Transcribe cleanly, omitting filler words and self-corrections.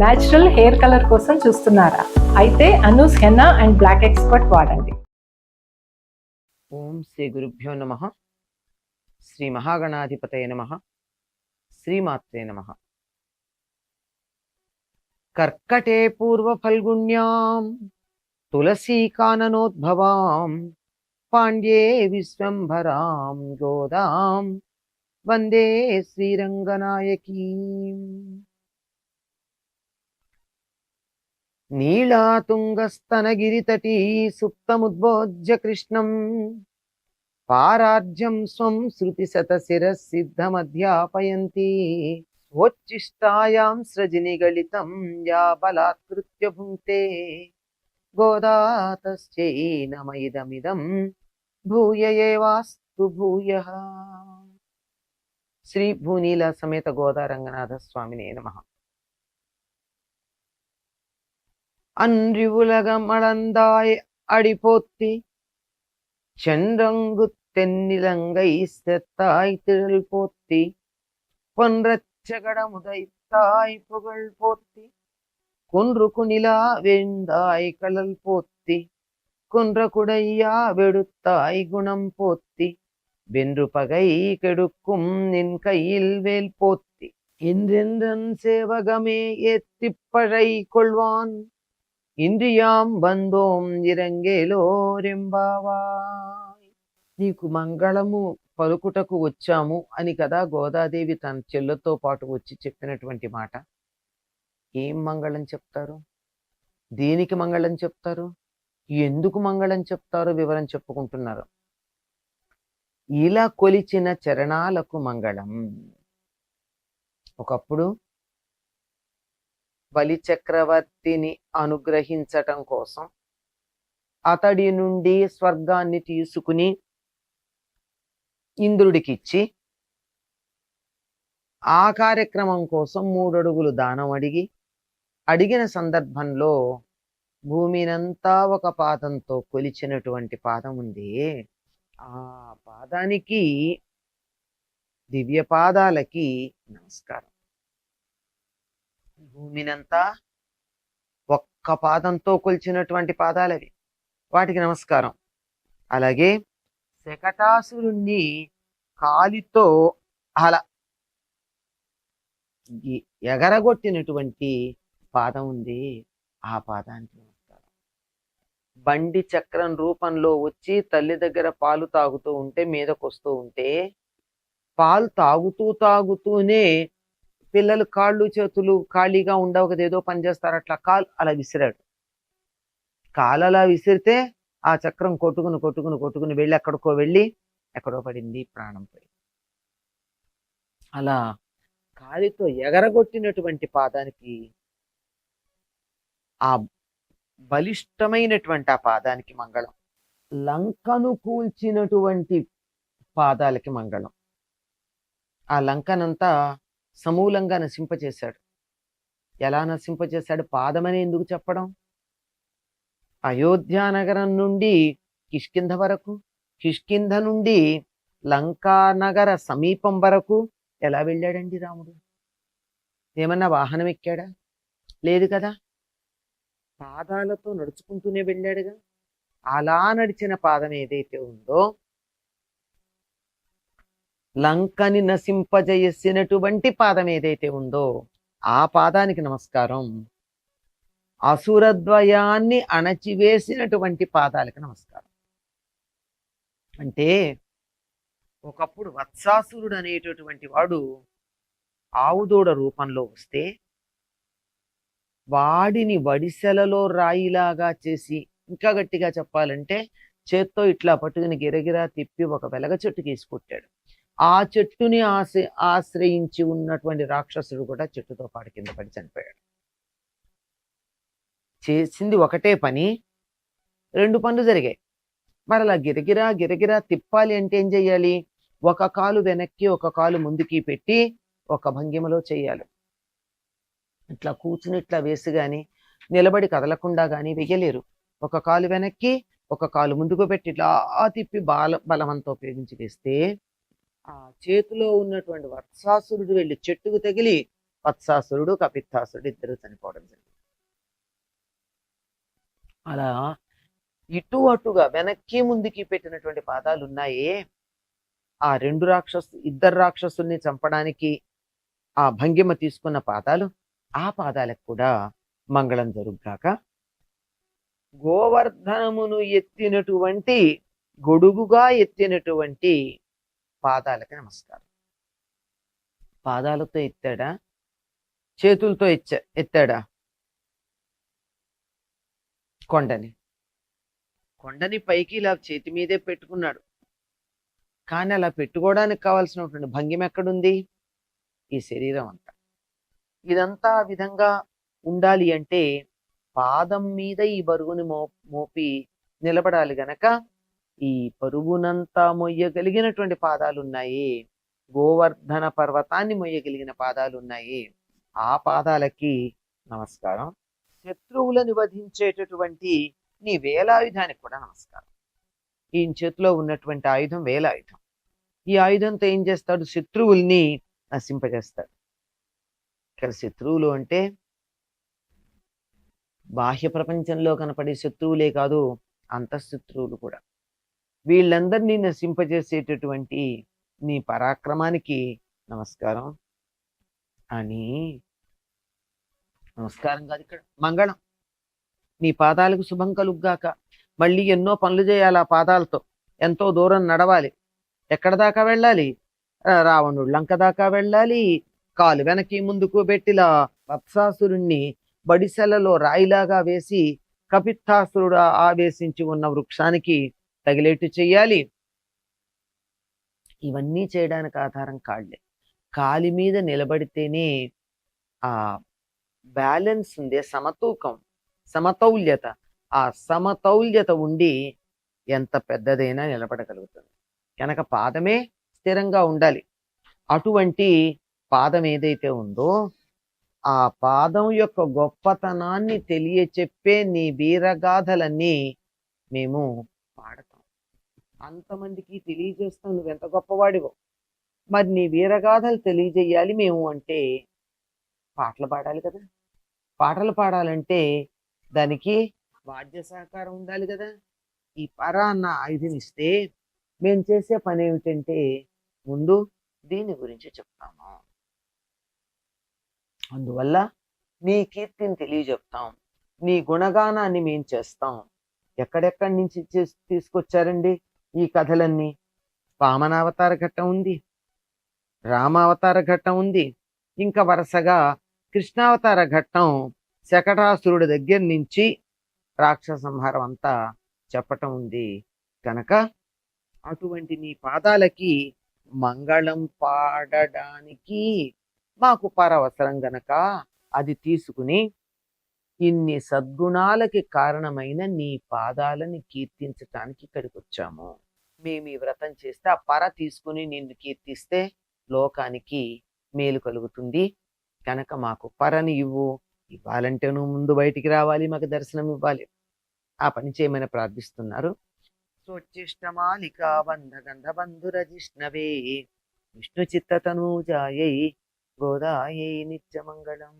Natural hair colour కోసం చూస్తున్నారా? అయితే Anoos henna and black expert వాడండి. ఓం శ్రీ గురుభ్యో నమ. శ్రీ మహాగణాధిపతయ నమ. శ్రీమాత్రే నమ. కర్కటే పూర్వ ఫల్గుణ్యాం తులసీకాననోద్భవాం పాండ్యే విశ్వంభరాం గోదాం వందే శ్రీరంగనాయకీం. నీళాతుంగస్తనగిరితటీ సుప్తముద్బోధ్య కృష్ణం పారార్జ్యం స్వం శృతిశతశిరసిద్ధమధ్యాపయంతి స్వోచ్ఛిష్టాయాం సృజినిగళితం యా బలాత్కృత్య భుంక్తే గోదా తస్యై నమయిదమిదం భూయ ఏవాస్తు భూయః. శ్రీ భూనీల సమేత గోదా రంగనాథ స్వామినే నమః. அன்றிவுலகமளந்தாய் அடிபோத்தி சென்றங்கு தென்னிலங்கை செத்தாய் திழல் போத்தி பொன்றச்சகடமுதைத்தாய் புகழ் போத்தி குன்று குனிலா வேந்தாய் கடல் போத்தி குன்ற குடையா வெடுத்தாய் குணம் போத்தி வென்று பகை கெடுக்கும் நின் கையில் வேல் போத்தி இன்றென்றன் சேவகமே ஏத்திப்பழை கொள்வான் ఇంద్రియాం బంధోం ఇరంగేలోరెంబావాయ్. నీకు మంగళము పలుకుటకు వచ్చాము అని కదా గోదాదేవి తన చెల్లెతో పాటు వచ్చి చెప్పినటువంటి మాట. ఏం మంగళం చెప్తారు? దేనికి మంగళం చెప్తారు? ఎందుకు మంగళం చెప్తారో వివరం చెప్పుకుంటున్నారు. ఇలా కొలిచిన చరణాలకు మంగళం. ఒకప్పుడు బలి చక్రవర్తిని అనుగ్రహించటం కోసం అతడి నుండి స్వర్గాన్ని తీసుకుని ఇంద్రుడికిచ్చి ఆ కార్యక్రమం కోసం 3 అడుగులు దానం అడిగిన సందర్భంలో భూమినంతా ఒక పాదంతో కొలిచినటువంటి పాదం ఉంది. ఆ పాదానికి, దివ్య పాదాలకి నమస్కారం. భూమినంతా ఒక్క పాదంతో కొలిచినటువంటి పాదాలవి, వాటికి నమస్కారం. అలాగే శకటాసురుణ్ణి కాలితో అలా ఎగరగొట్టినటువంటి పాదం ఉంది, ఆ పాదానికి నమస్కారం. బండి చక్రం రూపంలో వచ్చి తల్లి దగ్గర పాలు తాగుతూ ఉంటే, మీదకొస్తూ ఉంటే, పాలు తాగుతూనే పిల్లలు కాళ్ళు చేతులు ఖాళీగా ఉండవు కదా, ఏదో పని చేస్తారు, అట్లా కాలు అలా విసిరాడు. కాలు అలా విసిరితే ఆ చక్రం కొట్టుకుని వెళ్ళి ఎక్కడో పడింది, ప్రాణం పోయింది. అలా కాలితో ఎగరగొట్టినటువంటి పాదానికి, ఆ బలిష్టమైనటువంటి ఆ పాదానికి మంగళం. లంకను కూల్చినటువంటి పాదాలకి మంగళం. ఆ లంకనంతా సమూలంగా నశింపచేశాడు. ఎలా నశింపచేశాడు? పాదమని ఎందుకు చెప్పడం? అయోధ్యానగరం నుండి కిష్కింధ వరకు, కిష్కింధ నుండి లంకానగర సమీపం వరకు ఎలా వెళ్ళాడండి రాముడు? ఏమన్నా వాహనం ఎక్కాడా? లేదు కదా, పాదాలతో నడుచుకుంటూనే వెళ్ళాడుగా. అలా నడిచిన పాదం ఏదైతే ఉందో, లంకని నశింపజేసినటువంటి పాదం ఏదైతే ఉందో, ఆ పాదానికి నమస్కారం. అసురద్వయాన్ని అణచివేసినటువంటి పాదాలకు నమస్కారం. అంటే ఒకప్పుడు వత్సాసురుడు అనేటటువంటి వాడు ఆవుదూడ రూపంలో వస్తే, వాడిని వడిసెలలో రాయిలాగా చేసి, ఇంకా గట్టిగా చెప్పాలంటే చేత్తో ఇట్లా పట్టుకుని గిరగిరా తిప్పి ఒక వెలగ చెట్టుకి వేసుకొట్టాడు. ఆ చెట్టుని ఆశ్రయించి ఉన్నటువంటి రాక్షసుడు కూడా చెట్టుతో పాటు కింద పడి చనిపోయాడు. చేసింది ఒకటే పని, 2 పనులు జరిగాయి. మరి అలా గిరగిరా తిప్పాలి అంటే ఏం చెయ్యాలి? ఒక కాలు వెనక్కి, ఒక కాలు ముందుకి పెట్టి ఒక భంగిమలో చెయ్యాలి. ఇట్లా కూర్చుని ఇట్లా వేసి గాని, నిలబడి కదలకుండా గాని వెయ్యలేరు. ఒక కాలు వెనక్కి, ఒక కాలు ముందుకు పెట్టి ఇట్లా తిప్పి బలవంతో ఉపయోగించి వేస్తే, ఆ చేతిలో ఉన్నటువంటి వత్సాసురుడు వెళ్ళి చెట్టుకు తగిలి వత్సాసురుడు కపిత్తాసురుడు ఇద్దరు చనిపోవడం జరిగింది. అలా ఇటు అటుగా వెనక్కి ముందుకి పెట్టినటువంటి పాదాలు ఉన్నాయే, ఆ ఇద్దరు రాక్షసుల్ని చంపడానికి ఆ భంగిమ తీసుకున్న పాదాలు, ఆ పాదాలకు కూడా మంగళం జరుగుగాక. గోవర్ధనమును ఎత్తినటువంటి గొడుగుగా ఎత్తినటువంటి పాదాలకి నమస్కారం. పాదాలతో ఎత్తాడా, చేతులతో ఎత్తాడా? కొండని పైకి ఇలా చేతి మీదే పెట్టుకున్నాడు. కానీ అలా పెట్టుకోవడానికి కావాల్సినటువంటి భంగిమ ఎక్కడుంది? ఈ శరీరం అంతా. ఇదంతా ఆ విధంగా ఉండాలి అంటే పాదం మీద ఈ బరువుని మోపి నిలబడాలి గనక ఈ బరువునంతా మొయ్యగలిగినటువంటి పాదాలు ఉన్నాయి. గోవర్ధన పర్వతాన్ని మొయ్యగలిగిన పాదాలు ఉన్నాయి. ఆ పాదాలకి నమస్కారం. శత్రువులను వధించేటటువంటి నీ వేలాయుధానికి కూడా నమస్కారం. ఈయన చేతిలో ఉన్నటువంటి ఆయుధం వేలాయుధం. ఈ ఆయుధంతో ఏం చేస్తాడు? శత్రువుల్ని నశింపజేస్తాడు. ఇక్కడ శత్రువులు అంటే బాహ్య ప్రపంచంలో కనపడే శత్రువులే కాదు, అంతఃశత్రువులు కూడా. వీళ్ళందరినీ నశింపజేసేటటువంటి నీ పరాక్రమానికి నమస్కారం అని. నమస్కారం కాదు, ఇక్కడ మంగళం. నీ పాదాలకు శుభం కలుగ్గాక. మళ్ళీ ఎన్నో పనులు చేయాలి ఆ పాదాలతో. ఎంతో దూరం నడవాలి. ఎక్కడ దాకా వెళ్ళాలి? రావణుడు లంక దాకా వెళ్ళాలి. కాలు వెనక్కి ముందుకు పెట్టిలా వత్సాసురుణ్ణి బడిసెలలో రాయిలాగా వేసి కపిత్తాసురుడు ఆవేశించి ఉన్న వృక్షానికి తగిలేట్టు చెయ్యాలి. ఇవన్నీ చేయడానికి ఆధారం కాళ్ళే. కాలి మీద నిలబడితేనే ఆ బ్యాలెన్స్ ఉంది, సమతౌల్యత. ఆ సమతౌల్యత ఉండి ఎంత పెద్దదైనా నిలబడగలుగుతుంది. కనుక పాదమే స్థిరంగా ఉండాలి. అటువంటి పాదం ఏదైతే ఉందో ఆ పాదం యొక్క గొప్పతనాన్ని తెలియచెప్పే నీ వీరగాథలన్నీ మేము పాడతాం. అంతమందికి తెలియజేస్తాం నువ్వెంత గొప్పవాడివో. మరి నీ వీరగాథలు తెలియజేయాలి మేము అంటే పాటలు పాడాలి కదా. పాటలు పాడాలంటే దానికి వాద్య సహకారం ఉండాలి కదా. ఈ పర అన్న ఆయుధం ఇస్తే మేము చేసే పని ఏమిటంటే ముందు దీని గురించి చెప్తాము. అందువల్ల నీ కీర్తిని తెలియజెప్తాం, నీ గుణగానాన్ని మేం చేస్తాం. ఎక్కడెక్కడి నుంచి తీసుకొచ్చారండి ఈ కథలన్నీ? వామనావతార ఘట్టం ఉంది, రామావతార ఘట్టం ఉంది, ఇంకా వరుసగా కృష్ణావతార ఘట్టం శకటాసురుడి దగ్గర నుంచి రాక్షస సంహారం అంతా చెప్పటం ఉంది. కనుక అటువంటి నీ పాదాలకి మంగళం పాడడానికి మాకు పరవసరం గనక అది తీసుకుని ఇన్ని సద్గుణాలకి కారణమైన నీ పాదాలని కీర్తించటానికి ఇక్కడికి వచ్చాము. మేము ఈ వ్రతం చేస్తే ఆ పర తీసుకుని నిన్ను కీర్తిస్తే లోకానికి మేలు కలుగుతుంది. కనుక మాకు పరని ఇవ్వు. ఇవ్వాలంటే నువ్వు ముందు బయటికి రావాలి, మాకు దర్శనం ఇవ్వాలి. ఆ పని చేయమని ప్రార్థిస్తున్నారు. స్వచ్చిష్టమాలికా బంధగంధ బంధురజిష్ణవే విష్ణు చిత్తతనూజాయై గోదాయై నిత్యమంగళం.